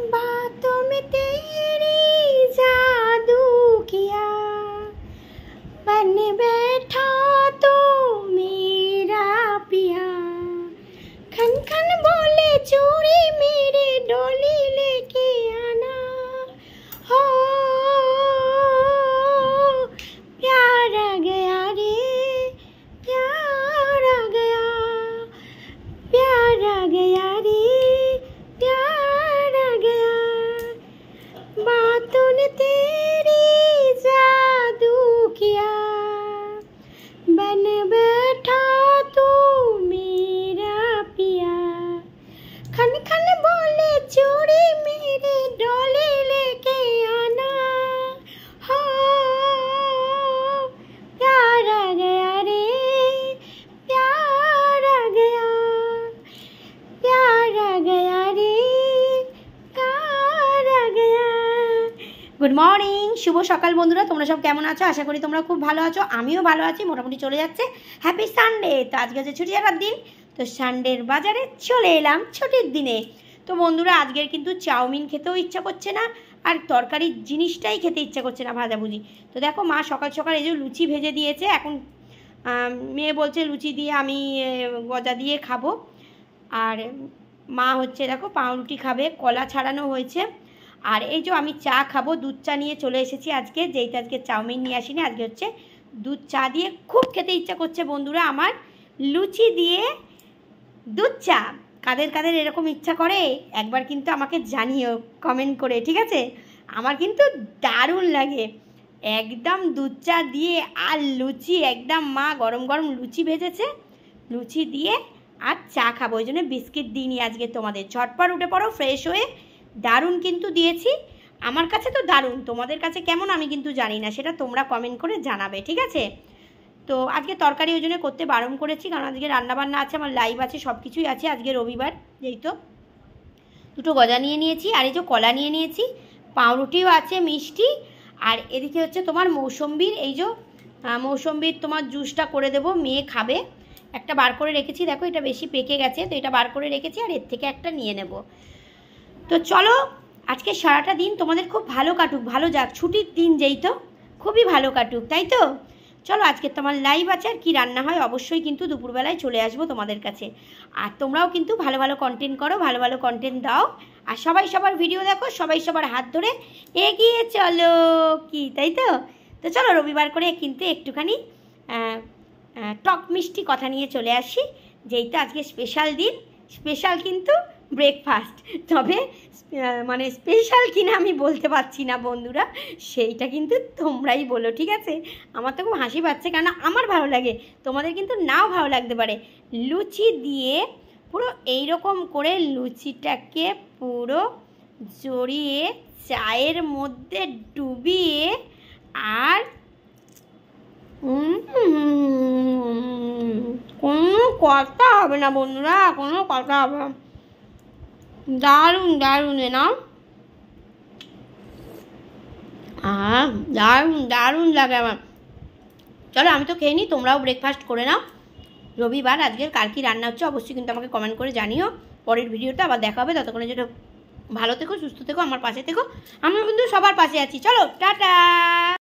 बातों में तेरी जादू किया, बन बैठा तो मेरा पिया। खन खन बोले चूड़ी मेरे डोली लेके आना, हो प्यार आ गया रे, प्यार आ गया, प्यार आ गया रे, प्यार आ गया। बातों ने तेरी जादू किया, बन बैठा तू मेरा पिया। खन खन बोले चूड़ी मेरे डोली लेके आना, हो प्यार आ गया रे, प्यार आ गया, प्यार आ गया रे, प्यार आ गया। गुड मर्निंग, शुभ सकाल बंधुरा, তোমরা সব কেমন আছো? আশা করি তোমরা খুব ভালো আছো। আমিও ভালো আছি, মোটামুটি চলে যাচ্ছে। Happy Sunday. তো আজকে হচ্ছে ছুটি ছাড়ার দিন, তো সানডের বাজারে চলে এলাম ছুটির দিনে। তো বন্ধুরা আজকের কিন্তু চাউমিন খেতেও ইচ্ছা করছে না, আর তরকারির জিনিসটাই খেতে ইচ্ছা করছে না, ভাজাভুজি। তো দেখো মা সকাল সকাল এই যে লুচি ভেজে দিয়েছে। এখন মেয়ে বলছে লুচি দিয়ে আমি গজা দিয়ে খাবো, আর মা হচ্ছে দেখো পাউরুটি খাবে, কলা ছাড়ানো হয়েছে। আর এই যে আমি চা খাবো, দুধ চা নিয়ে চলে এসেছি আজকে, যেইটা আজকে চাউমিন নিয়ে আসিনি, আজকে হচ্ছে দুধ চা দিয়ে খুব খেতে ইচ্ছা করছে বন্ধুরা আমার, লুচি দিয়ে দুধ চা। কাদের কাদের এরকম ইচ্ছা করে একবার কিন্তু আমাকে জানিও কমেন্ট করে, ঠিক আছে? আমার কিন্তু দারুণ লাগে একদম দুধ চা দিয়ে আর লুচি, একদম মা গরম গরম লুচি ভেজেছে, লুচি দিয়ে আর চা খাবো। ওই জন্য বিস্কিট দিইনি আজকে তোমাদের। ঝটপট উঠে পড়ো, ফ্রেশ হয়ে। দারুণ কিন্তু দিয়েছি, আমার কাছে তো দারুণ, তোমাদের কাছে কেমন আমি কিন্তু জানি না, সেটা তোমরা কমেন্ট করে জানাবে, ঠিক আছে? তো আজকে তরকারি ওই জন্য করতে বারণ করেছি, কারণ আজকে রান্নাবান্না আছে, আমার লাইভ আছে, সব কিছুই আছে। আজকে রবিবার, যেই তো দুটো গজা নিয়ে নিয়েছি, আর এই যে কলা নিয়ে নিয়েছি, পাউরুটিও আছে, মিষ্টি। আর এদিকে হচ্ছে তোমার মৌসম্বির, এই যে মৌসম্বির তোমার জুসটা করে দেবো, মেয়ে খাবে। একটা বার করে রেখেছি, দেখো এটা বেশি পেকে গেছে, তো এটা বার করে রেখেছি, আর এর থেকে একটা নিয়ে নেব। তো চলো আজকে সারাটা দিন তোমাদের খুব ভালো কাটুক, ভালো যাক, ছুটির দিন যেই তো খুবই ভালো কাটুক, তাই তো? চলো আজকে তোমার লাইভ আছে, আর কি রান্না হয় অবশ্যই কিন্তু দুপুরবেলায় চলে আসবো তোমাদের কাছে। আর তোমরাও কিন্তু ভালো ভালো কন্টেন্ট করো, ভালো ভালো কন্টেন্ট দাও, আর সবাই সবার ভিডিও দেখো, সবাই সবার হাত ধরে এগিয়ে চলো, কি তাই তো? তো চলো রবিবার করে কিন্তু একটুখানি টক মিষ্টি কথা নিয়ে চলে আসি, যেই তো আজকে স্পেশাল দিন, স্পেশাল কিন্তু ব্রেকফাস্ট। তবে মানে স্পেশাল কিনা আমি বলতে পারছি না বন্ধুরা, সেইটা কিন্তু তোমরাই বলো, ঠিক আছে? আমার তো খুব হাসি পাচ্ছে, কেন আমার ভালো লাগে, তোমাদের কিন্তু নাও ভালো লাগতে পারে। লুচি দিয়ে পুরো এইরকম করে লুচিটাকে পুরো জড়িয়ে চায়ের মধ্যে ডুবিয়ে, আর কোনো কথা হবে না বন্ধুরা, কোনো কথা হবে না। দারুণ দারুণ না, দারুণ দারুণ লাগে আমার। চলো আমি তো খেয়ে নিই, তোমরাও ব্রেকফাস্ট করে নাও। রবিবার আজকের কার কি রান্না হচ্ছে অবশ্যই কিন্তু আমাকে কমেন্ট করে জানিও। পরের ভিডিওটা আবার দেখা হবে, ততক্ষণে যেটা ভালো থেকো, সুস্থ থেকো, আমার পাশে থেকো, আমরা কিন্তু সবার পাশে আছি। চলো টাটা।